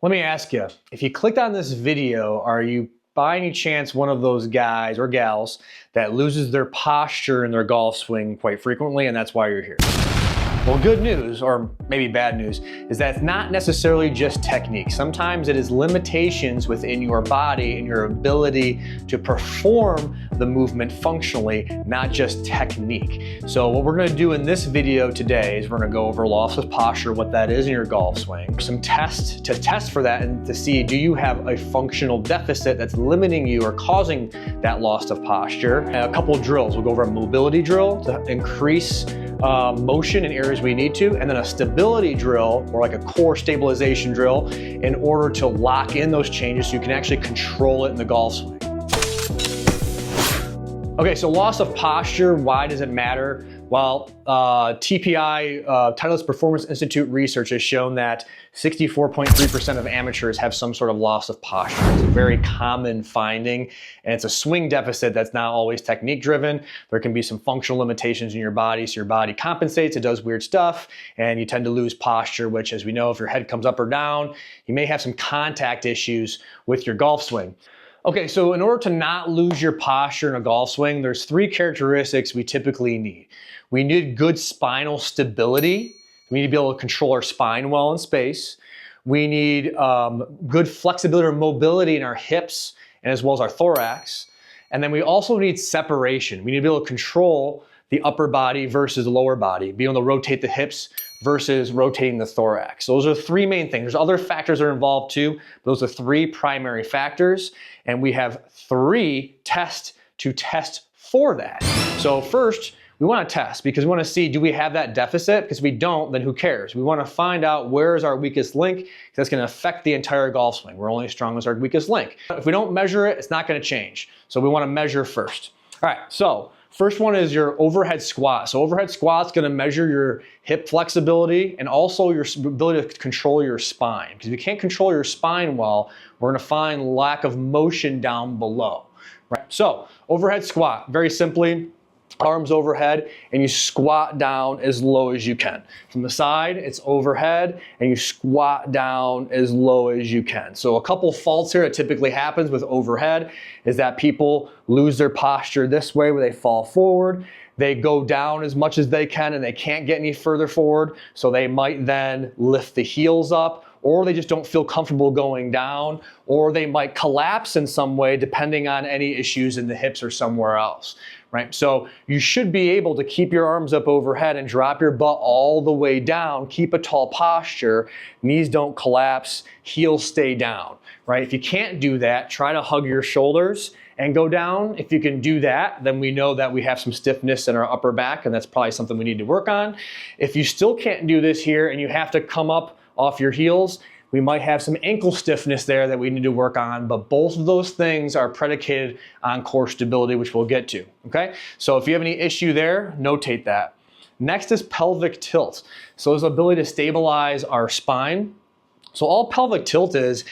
Let me ask you, if you clicked on this video, are you by any chance one of those guys or gals that loses their posture in their golf swing quite frequently, and that's why you're here? Well, good news, or maybe bad news, is that it's not necessarily just technique. Sometimes it is limitations within your body and your ability to perform the movement functionally, not just technique. So what we're gonna do in this video today is we're gonna go over loss of posture, what that is in your golf swing, some tests to test for that and to see, do you have a functional deficit that's limiting you or causing that loss of posture? And a couple of drills. We'll go over a mobility drill to increase motion in areas we need to, and then a stability drill or like a core stabilization drill in order to lock in those changes so you can actually control it in the golf swing. Okay, so loss of posture, why does it matter? Well, TPI, Titleist Performance Institute research has shown that 64.3% of amateurs have some sort of loss of posture. It's a very common finding, and it's a swing deficit that's not always technique driven. There can be some functional limitations in your body, so your body compensates, it does weird stuff, and you tend to lose posture, which, as we know, if your head comes up or down, you may have some contact issues with your golf swing. Okay, so in order to not lose your posture in a golf swing, there's three characteristics we typically need. We need good spinal stability. We need to be able to control our spine well in space. We need good flexibility or mobility in our hips and as well as our thorax. And then we also need separation. We need to be able to control the upper body versus the lower body, be able to rotate the hips versus rotating the thorax. So those are the three main things. There's other factors that are involved too, but those are three primary factors, and we have three tests to test for that. So first, we want to test because we want to see, do we have that deficit? Because if we don't, then who cares? We want to find out where is our weakest link, because that's going to affect the entire golf swing. We're only as strong as our weakest link. If we don't measure it, it's not going to change. So we want to measure first. All right, so first one is your overhead squat. So overhead squat's gonna measure your hip flexibility and also your ability to control your spine. Because if you can't control your spine well, we're gonna find lack of motion down below. Right? So overhead squat, very simply, arms overhead, and you squat down as low as you can. From the side, it's overhead, and you squat down as low as you can. So a couple faults here that typically happens with overhead is that people lose their posture this way where they fall forward. They go down as much as they can and they can't get any further forward, so they might then lift the heels up, or they just don't feel comfortable going down, or they might collapse in some way depending on any issues in the hips or somewhere else. Right? So you should be able to keep your arms up overhead and drop your butt all the way down, keep a tall posture, knees don't collapse, heels stay down, right? If you can't do that, try to hug your shoulders and go down. If you can do that, then we know that we have some stiffness in our upper back, and that's probably something we need to work on. If you still can't do this here and you have to come up off your heels, we might have some ankle stiffness there that we need to work on, but both of those things are predicated on core stability, which we'll get to, okay? So if you have any issue there, notate that. Next is pelvic tilt. So it's the ability to stabilize our spine. So all pelvic tilt is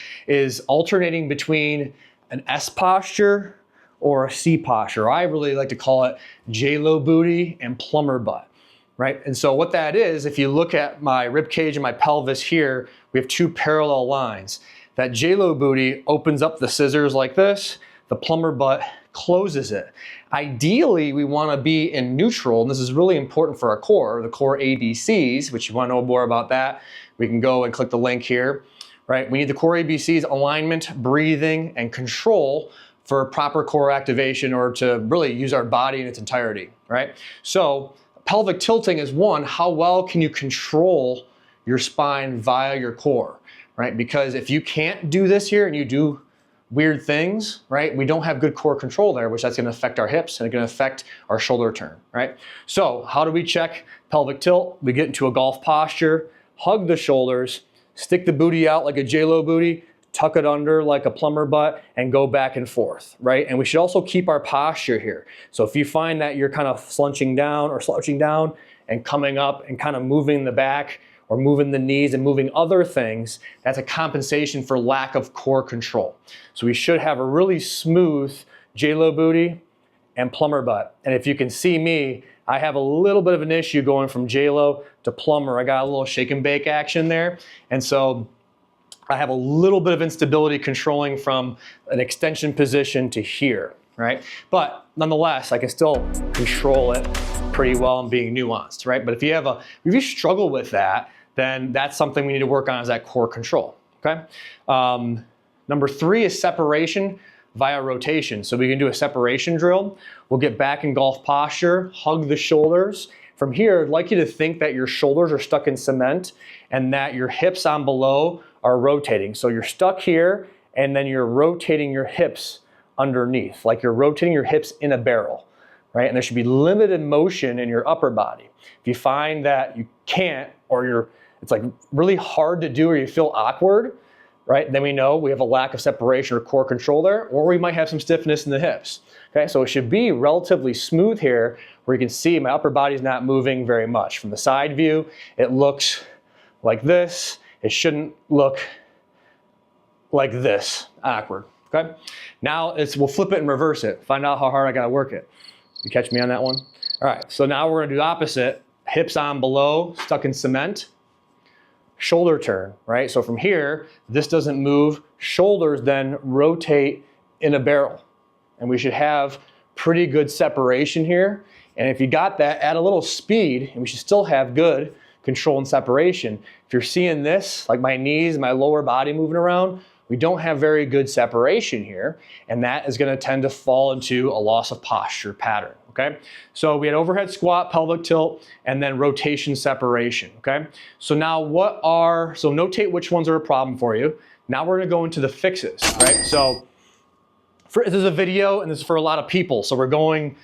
alternating between an S posture or a C posture. I really like to call it J-Lo booty and plumber butt. Right? And so what that is, if you look at my rib cage and my pelvis here, we have two parallel lines. That J-Lo booty opens up the scissors like this, the plumber butt closes it. Ideally, we want to be in neutral, and this is really important for our core, the core ABCs, which you want to know more about that, we can go and click the link here. Right? We need the core ABCs, alignment, breathing, and control for proper core activation or to really use our body in its entirety. Right? So pelvic tilting is one, how well can you control your spine via your core, right? Because if you can't do this here and you do weird things, right, we don't have good core control there, which that's gonna affect our hips and it's gonna affect our shoulder turn, right? So how do we check pelvic tilt? We get into a golf posture, hug the shoulders, stick the booty out like a J-Lo booty, tuck it under like a plumber butt, and go back and forth, right? And we should also keep our posture here. So if you find that you're kind of slouching down or slouching down and coming up and kind of moving the back or moving the knees and moving other things, that's a compensation for lack of core control. So we should have a really smooth J-Lo booty and plumber butt. And if you can see me, I have a little bit of an issue going from J-Lo to plumber. I got a little shake and bake action there. And so I have a little bit of instability controlling from an extension position to here, right? But nonetheless, I can still control it pretty well and being nuanced, right? But if you struggle with that, then that's something we need to work on, is that core control, okay? Number 3 is separation via rotation. So we can do a separation drill. We'll get back in golf posture, hug the shoulders. From here, I'd like you to think that your shoulders are stuck in cement and that your hips on below are rotating. So you're stuck here and then you're rotating your hips underneath, like you're rotating your hips in a barrel, right? And there should be limited motion in your upper body. If you find that you can't, or it's like really hard to do, or you feel awkward, right? Then we know we have a lack of separation or core control there, or we might have some stiffness in the hips. Okay, so it should be relatively smooth here, where you can see my upper body is not moving very much. From the side view, it looks like this. It shouldn't look like this, awkward, okay? Now we'll flip it and reverse it. Find out how hard I gotta work it. You catch me on that one? All right, so now we're gonna do the opposite. Hips on below, stuck in cement. Shoulder turn, right? So from here, this doesn't move. Shoulders then rotate in a barrel. And we should have pretty good separation here. And if you got that, add a little speed, and we should still have good control and separation. If you're seeing this, like my knees, my lower body moving around, we don't have very good separation here, and that is gonna tend to fall into a loss of posture pattern, okay? So we had overhead squat, pelvic tilt, and then rotation separation, okay? So now so notate which ones are a problem for you. Now we're gonna go into the fixes, right? So this is a video, and this is for a lot of people, so we're going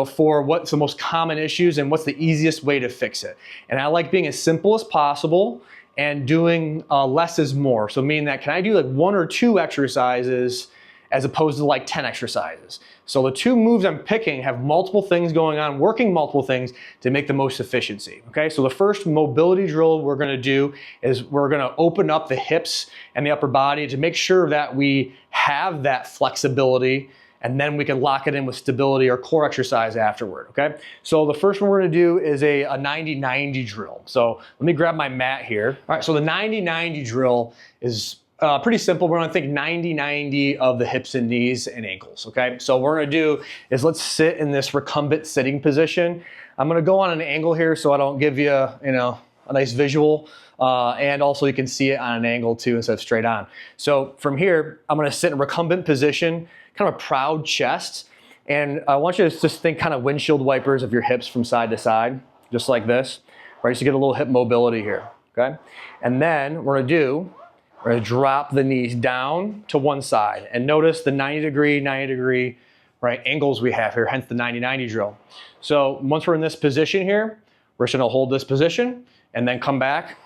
for what's the most common issues and what's the easiest way to fix it. And I like being as simple as possible and doing less is more. So meaning that, can I do like 1 or 2 exercises as opposed to like 10 exercises? So the 2 moves I'm picking have multiple things going on, working multiple things to make the most efficiency, okay? So the first mobility drill we're gonna do is we're gonna open up the hips and the upper body to make sure that we have that flexibility, and then we can lock it in with stability or core exercise afterward, okay? So the first one we're gonna do is a 90-90 drill. So let me grab my mat here. All right, so the 90-90 drill is pretty simple. We're gonna think 90-90 of the hips and knees and ankles, okay? So what we're gonna do is let's sit in this recumbent sitting position. I'm gonna go on an angle here so I don't give you, a nice visual, and also you can see it on an angle too instead of straight on. So from here, I'm gonna sit in a recumbent position, kind of a proud chest, and I want you to just think kind of windshield wipers of your hips from side to side, just like this, right? So you get a little hip mobility here, okay? And then we're gonna drop the knees down to one side, and notice the 90 degree, right, angles we have here, hence the 90-90 drill. So once we're in this position here, we're just gonna hold this position and then come back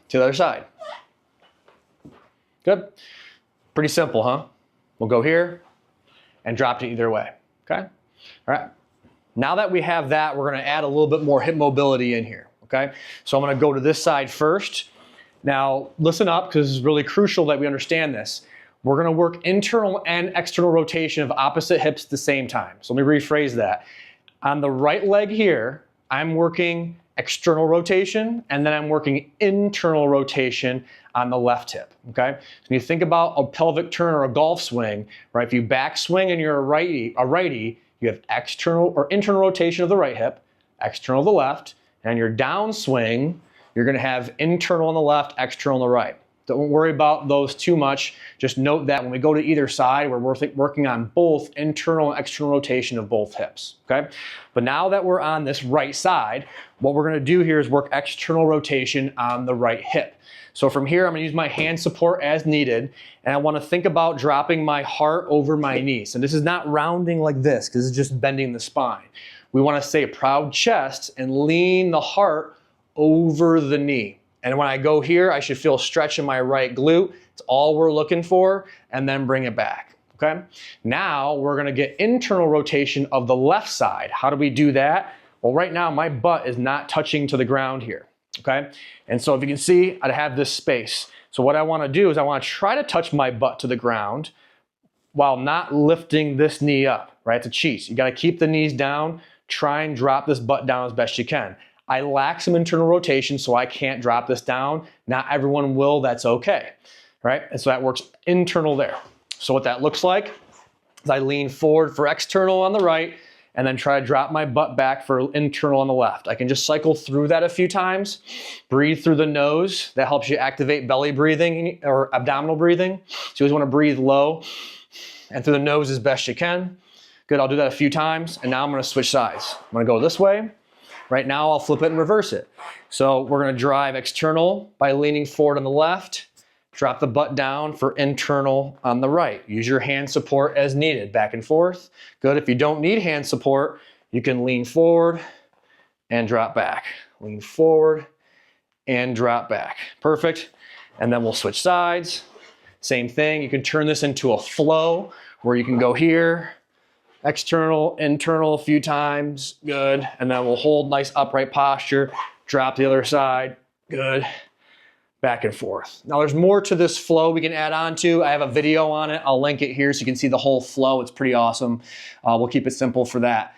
to the other side. Good? Pretty simple, huh? We'll go here and drop it either way, okay? All right, now that we have that, we're gonna add a little bit more hip mobility in here, okay? So I'm gonna go to this side first. Now, listen up, because it's really crucial that we understand this. We're gonna work internal and external rotation of opposite hips at the same time. So let me rephrase that. On the right leg here, I'm working external rotation, and then I'm working internal rotation on the left hip, okay? So when you think about a pelvic turn or a golf swing, right? If you backswing and you're a righty, you have external or internal rotation of the right hip, external of the left, and your downswing, you're gonna have internal on the left, external on the right. Don't worry about those too much. Just note that when we go to either side, we're working on both internal and external rotation of both hips, okay? But now that we're on this right side, what we're gonna do here is work external rotation on the right hip. So from here, I'm gonna use my hand support as needed, and I wanna think about dropping my heart over my knees. And this is not rounding like this, because it's just bending the spine. We wanna stay a proud chest and lean the heart over the knee. And when I go here, I should feel stretch in my right glute. It's all we're looking for, and then bring it back, okay? Now we're gonna get internal rotation of the left side. How do we do that? Well, right now my butt is not touching to the ground here, okay? And so if you can see, I have this space. So what I wanna do is I wanna try to touch my butt to the ground while not lifting this knee up, right? It's a cheat. You gotta keep the knees down, try and drop this butt down as best you can. I lack some internal rotation, so I can't drop this down. Not everyone will, that's okay. right? And so that works internal there. So what that looks like is I lean forward for external on the right, and then try to drop my butt back for internal on the left. I can just cycle through that a few times. Breathe through the nose. That helps you activate belly breathing or abdominal breathing. So you always want to breathe low and through the nose as best you can. Good, I'll do that a few times. And now I'm going to switch sides. I'm going to go this way. Right now I'll flip it and reverse it. So we're going to drive external by leaning forward on the left. Drop the butt down for internal on the right. Use your hand support as needed, back and forth. Good, if you don't need hand support, you can lean forward and drop back. Lean forward and drop back. Perfect. And then we'll switch sides. Same thing, you can turn this into a flow where you can go here, external, internal a few times, good. And then we'll hold nice upright posture, drop the other side, good. Back and forth. Now there's more to this flow we can add on to. I have a video on it. I'll link it here so you can see the whole flow. It's pretty awesome. We'll keep it simple for that.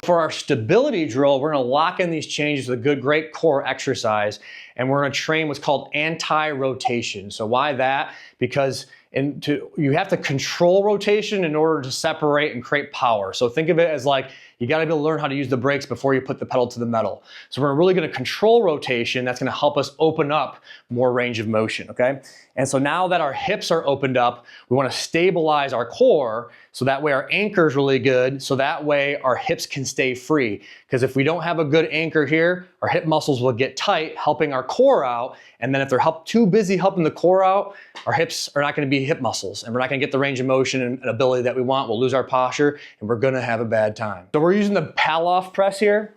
For our stability drill, we're gonna lock in these changes with a good, great core exercise, and we're gonna train what's called anti-rotation. So why that? Because you have to control rotation in order to separate and create power. So think of it as like, you gotta be able to learn how to use the brakes before you put the pedal to the metal. So we're really gonna control rotation. That's gonna help us open up more range of motion, okay? And so now that our hips are opened up, we wanna stabilize our core so that way our anchor is really good, so that way our hips can stay free. Because if we don't have a good anchor here, our hip muscles will get tight, helping our core out, and then if they're too busy helping the core out, our hips are not gonna be hip muscles, and we're not gonna get the range of motion and ability that we want. We'll lose our posture, and we're gonna have a bad time. So we're using the Pallof press here.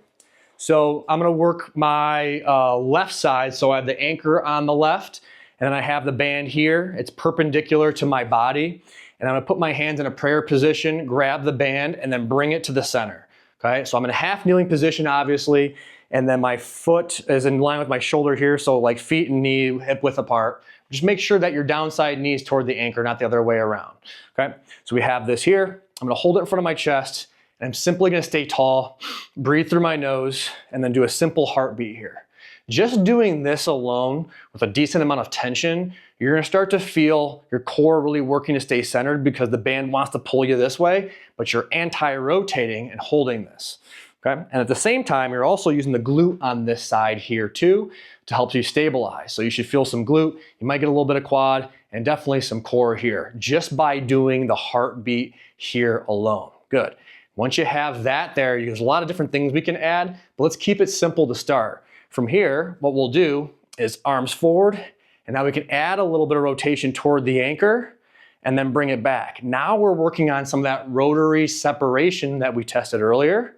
So I'm gonna work my left side, so I have the anchor on the left, and then I have the band here. It's perpendicular to my body, and I'm gonna put my hands in a prayer position, grab the band, and then bring it to the center, okay? So I'm in a half kneeling position, obviously, and then my foot is in line with my shoulder here, so like feet and knee hip width apart. Just make sure that your downside knee is toward the anchor, not the other way around, okay? So we have this here. I'm gonna hold it in front of my chest, and I'm simply gonna stay tall, breathe through my nose, and then do a simple heartbeat here. Just doing this alone with a decent amount of tension, you're gonna start to feel your core really working to stay centered because the band wants to pull you this way, but you're anti-rotating and holding this, okay? And at the same time, you're also using the glute on this side here too to help you stabilize. So you should feel some glute, you might get a little bit of quad, and definitely some core here, just by doing the heartbeat here alone. Good. Once you have that there, there's a lot of different things we can add, but let's keep it simple to start. From here, what we'll do is arms forward, and now we can add a little bit of rotation toward the anchor and then bring it back. Now we're working on some of that rotary separation that we tested earlier.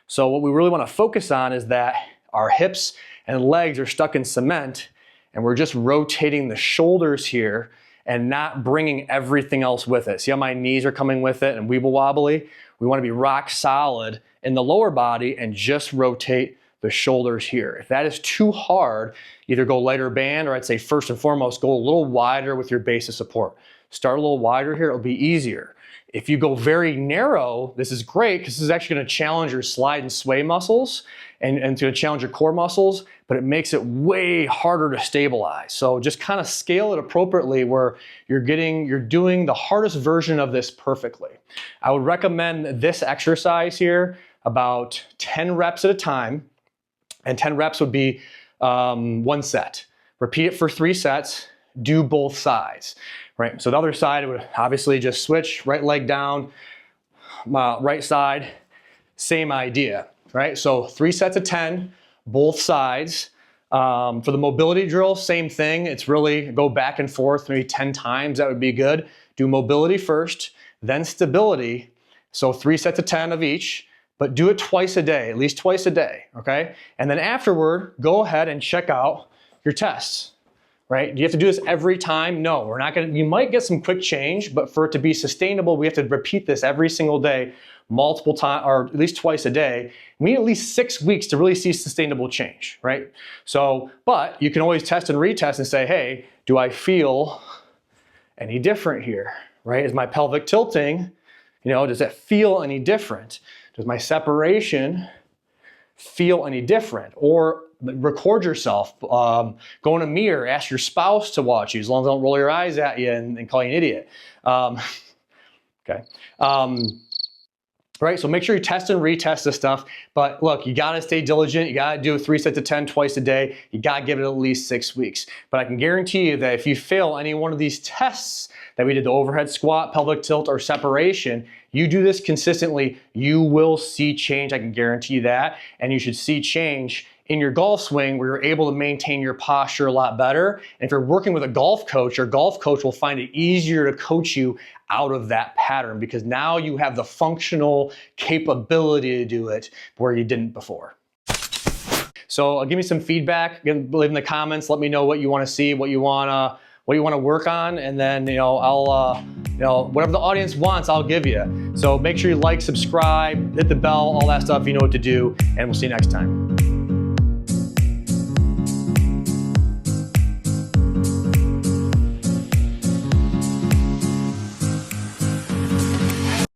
So what we really want to focus on is that our hips and legs are stuck in cement, and we're just rotating the shoulders here and not bringing everything else with it. See how my knees are coming with it and weeble wobbly? We want to be rock solid in the lower body and just rotate the shoulders here. If that is too hard, either go lighter band, or I'd say first and foremost, go a little wider with your base of support. Start a little wider here, it'll be easier. If you go very narrow, this is great because this is actually gonna challenge your slide and sway muscles and to challenge your core muscles, but it makes it way harder to stabilize. So just kind of scale it appropriately where you're doing the hardest version of this perfectly. I would recommend this exercise here about 10 reps at a time, and 10 reps would be 1 set. Repeat it for 3 sets, do both sides, right? So the other side would obviously just switch, right leg down, right side, same idea, right? So 3 sets of 10, both sides. For the mobility drill, same thing. It's really go back and forth maybe 10 times, that would be good. Do mobility first, then stability. So 3 sets of 10 of each, but do it twice a day, at least twice a day, okay? And then afterward, go ahead and check out your tests, right? Do you have to do this every time? No, we're not gonna, you might get some quick change, but for it to be sustainable, we have to repeat this every single day, multiple times, or at least twice a day. We need at least 6 weeks to really see sustainable change, right? So, but you can always test and retest and say, hey, do I feel any different here, right? Is my pelvic tilting, does it feel any different? Does my separation feel any different? Or record yourself. Go in a mirror, ask your spouse to watch you, as long as they don't roll your eyes at you and call you an idiot. Okay. Right, so make sure you test and retest this stuff. But look, you gotta stay diligent. You gotta do 3 sets of 10 twice a day. You gotta give it at least 6 weeks. But I can guarantee you that if you fail any one of these tests that we did, the overhead squat, pelvic tilt, or separation, you do this consistently, you will see change. I can guarantee you that. And you should see change in your golf swing where you're able to maintain your posture a lot better. And if you're working with a golf coach, your golf coach will find it easier to coach you out of that pattern because now you have the functional capability to do it where you didn't before. So give me some feedback, leave in the comments, let me know what you want to see, what you want to work on, and then I'll whatever the audience wants, I'll give you. So make sure you like, subscribe, hit the bell, all that stuff, you know what to do, and we'll see you next time.